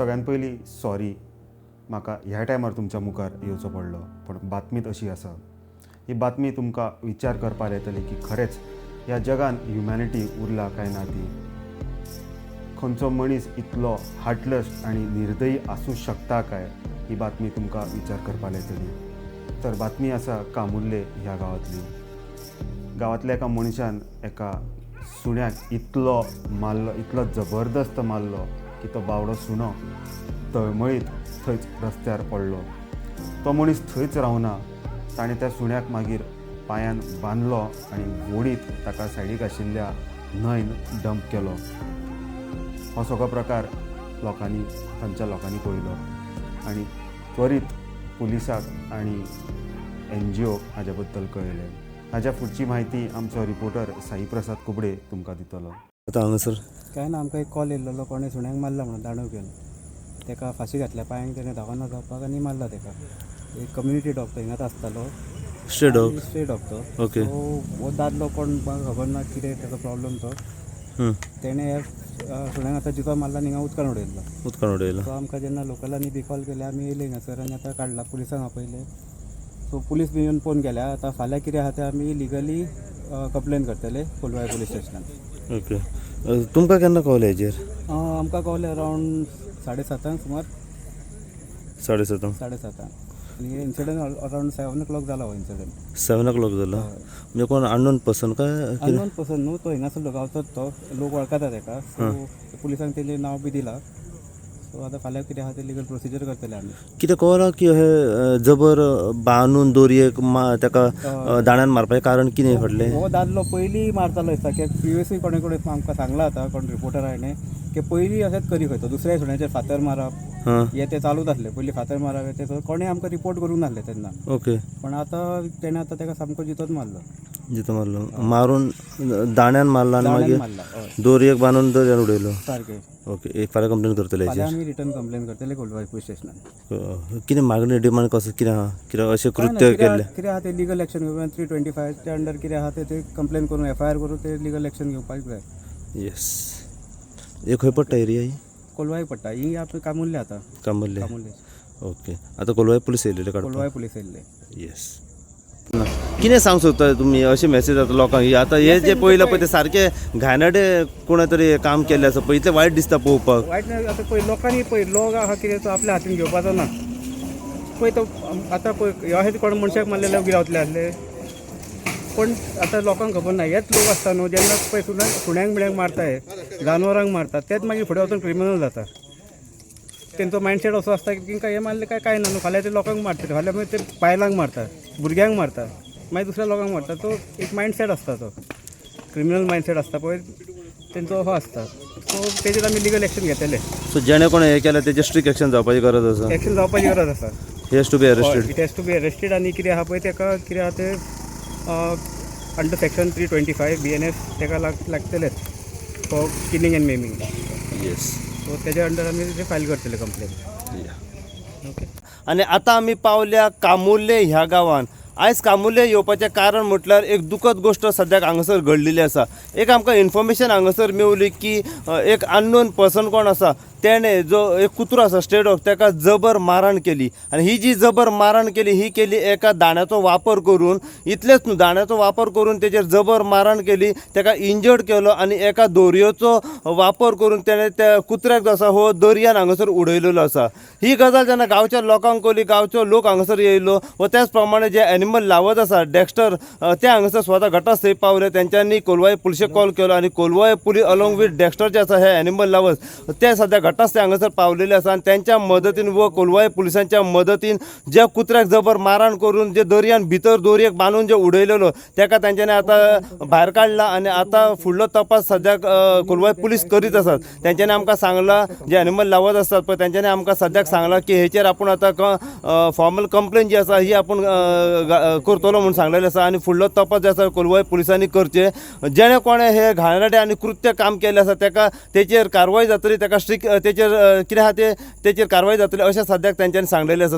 सगळ्यात पयलीं सॉरी, म्हाका ह्या टायमार तुमच्या मुखार येवचो पडलो, पण बातमीत अशी आसा. ही बातमी तुमकां विचार करपाक लायतली की खरेंच ह्या जगान ह्युमॅनिटी उरला काय ना ती. खंयचो मनीस इतलो हार्टलेस आनी निर्दयी आसूं शकता काय, ही बातमी तुमकां विचार करपाक लायतली. तर बातमी आसा कामुर्ले ह्या गांवांतली. गांवांतल्या एका मनशान एका सुण्याक इतलो मारलो, इतलो जबरदस्त मारलो की तो बावडो सुणो तळमळीत थंयच रस्त्यार पडलो. तो मनीस थंयच रावना, ताणें त्या सुण्याक मागीर पांयान बांदलो आनी वडीत ताका सायडीक आशिल्ल्या न्हंयन डंप केलो. हो सगळो प्रकार थंयच्या लोकांनी पळयलो आनी त्वरीत पुलिसाक आनी NGO हाज्या बद्दल कळयलें. हाज्या फुडची म्हायती आमचो रिपोर्टर साई प्रसाद कुबडे तुमकां दितलो. आतां हांगासर काय ना, आमकां एक कॉल येयल्लो, कोणें सुण्याक मारला म्हणून दांडो घेवन. ताका फाशी घातल्या पांयांक, ताणें धांवना जावपाक आनी मारला ताका. एक कम्युनिटी डॉक्टर हिंगाच आसतालो, stray dog. Stray doctor. Okay. हो दादलो कोण म्हाका खबर ना कितें ताचो प्रॉब्लम तो. तेणें ह्या सुण्याक आतां जितो मारला आनी हिंगा उदकान उडयल्लो. उदकान उडयलो. सो आमकां जेन्ना लोकलांनी बी कॉल केले, आमी येयले हिंगासर आनी आतां काडला, पुलिसांक आपयले. सो पुलीस बी येवन फोन केल्या. आतां फाल्यां कितें आहा तें आमी लिगली कंप्लेन करतले कोलवाय पुलीस स्टेशनान. ओके. तुमकां केन्ना कळलें हेजेर? आमकां कळलें अरावंड 7:30 सुमार. 7:30. 7:30 आनी इन्सिडंट अरावंड 7 o'clock जाला हो इन्सिडंट. 7 o'clock जालो. म्हणजे कोण अननोन पर्सन काय? अननोन पर्सन न्हू, तो हिंगासरलो गांवचोच तो. लोक वळखता ताका. सो पुलिसांक तेजें नांव बी दिलां. सो आतां फाल्यां कितें आहा तें लिगल प्रोसिजर करतले आमी. कितें कळना की हे जबर बांदून दोरयेक ताका दाण्यान मारपाचें कारण कितें घडलें? हो दादलो पयलीं मारतालो दिसता, कित्याक प्रिवियसली कोणे कडेन आमकां सांगला आतां कोण रिपोर्टर आयले की पयलीं अशेंच करी खंय तो दुसऱ्या सुण्याचेर फातर मारप हे ते चालूच आसलें. पयलीं फातर मारप ते कोणें आमकां रिपोर्ट करूंक नासलें तेन्ना. ओके. पण आतां तेणें आतां ताका सामको जितोच मारलो. जितो मारलो, मारून दाण्यान मारला आनी मागीर मारला. हय, दोरयेक बांदून दर्यान उडयलो. सारकें. ओके. एक फाल्यां कंप्लेन करतले फाल्यां हेजेर. आमी रिटर्न कंप्लेन करतले कोलवाय पुलीस स्टेशनान. कितें मागणी डिमांड कसो कितें आहा? कितें अशें कृत्य केल्लें? कितें आहा ते लिगल एक्शन घेवपाक 325 च्या अंडर कितें आहा ते कंप्लेन करून FIR करून ते लिगल एक्शन घेवपाक जाय. येस. हे खंय पडटा एरिया ही? कोलवाय पडटा. ही आपली कामुर्ले आतां. कामुर्ले. कामुर्ले. ओके. आतां कोलवाय पुलीस येयलेले काडपाक? कोलवाय पुलीस येयल्ले. येस. कितें सांग सोदता तुमी? अशी मॅसेज जाता लोकांक ही आतां हे जे पळयलां पळय ते सारके घाणेरडे कोणे तरी काम केल्लें आसा पळय, इतलें वायट दिसता पळोवपाक. वायट नाही आतां पळय लोकांनी पळय लोक आहा कितें तो आपल्या हातीन घेवपाचो ना. पळय तो आतां पळय ह्यो कोण मनशाक मारलेले उबी रावतले आसले. पण आतां लोकांक खबर ना, हेच लोक आसता न्हू जेन्ना पळय सुण्यांक बिण्यांक मारताय, जानवरांक मारतात, तेच मागीर फुडें वचून क्रिमिनल जाता. तेंचो मायंडसेट असो आसता की तांकां हें मारलें काय ना न्हू, फाल्यां ते लोकांक मारतात, फाल्यां मागीर ते बायलांक मारतात, भुरग्यांक मारतात, मागीर दुसऱ्या लोकांक मारतात. तो एक मायंडसेट आसता, तो क्रिमिनल मायंडसेट आसता पळय तेंचो हो आसता. सो तेजेर आमी लिगल एक्शन घेतले. सो जेणे कोणें हें केलें तेजेर स्ट्रिक्ट एक्शन जावपाची गरज आसा. एक्शन जावपाची गरज आसा. He has to be arrested. It has to be arrested. आनी कितें आहा पळय तेका कितें आहा ते अंडर सेक्शन 325 BNS तेका लागतलेच for killing and maiming. Yes. So तेज्या अंडर आमी ते फायल करतले कंप्लेन. ओके. आनी आतां आमी पावल्या कामुर्ले ह्या गांवांत. आयज कामुर्ले येवपाचें कारण म्हटल्यार एक दुखद गोश्ट सद्याक हांगासर घडलेली आसा. एक आमकां इन्फॉर्मेशन हांगासर मेवली की एक अननोन पर्सन कोण आसा तेणें जो एक कुत्रो आसा स्ट्रे डॉग ताका जबर मारहाण केली. आनी ही जी जबर मारहाण केली ही केली एका दाण्याचो वापर करून. इतलेंच न्हू, दाण्याचो वापर करून तेजेर जबर मारहाण केली, ताका इंजर्ड केलो आनी एका दोरयेचो वापर करून तेणें त्या कुत्र्याक जो आसा हो दर्यान हांगासर उडयलेलो आसा. ही गजाल जेन्ना गांवच्या लोकांक कळली, गांवचो लोक हांगासर येयलो व त्याच प्रमाणे जे एनिमल लावत आसा डेक्स्टर ते हांगासर स्वता घटनास्थळी थंय पावले. तेंच्यांनी कोलवाय पुलिशेक कॉल केलो आनी कोलवाय पुलीस अलॉंग वीथ डेक्स्टर जे आसा हे एनिमल लावर्स ते सद्या घटनास्थळी हांगासर पावलेले आसा. आनी त्यांच्या मदतीन व कोलवाय पुलिसांच्या मदतीन ज्या कुत्र्याक जबर मारहाण करून जे दर्यान भितर दोरयेक बांदून जे उडयलेलो ताका तेंच्यांनी आतां भायर काडला. आनी आतां फुडलो तपास सद्याक कोलवाय पुलीस करीत आसात. तेंच्यांनी आमकां सांगलां, जे एनिमल लावर्स आसतात पळय तेंच्यांनी आमकां सद्याक सांगलां की हेचेर आपूण आतां फॉर्मल कंप्लेन जी आसा ही आपूण करतलो म्हणून सांगलेलें आसा. आनी फुडलो तपास जो आसा कोलवाय पुलिसांनी करचे. जेणे कोणें हे घाणेरडें आनी कृत्य काम केलें आसा ताका तेचेर कारवाय जातली, ताका स्ट्रिक्ट तेचेर कितें आहा तेचेर कारवाय जातली अशें सद्याक तेंच्यांनी सांगलेलें आसा.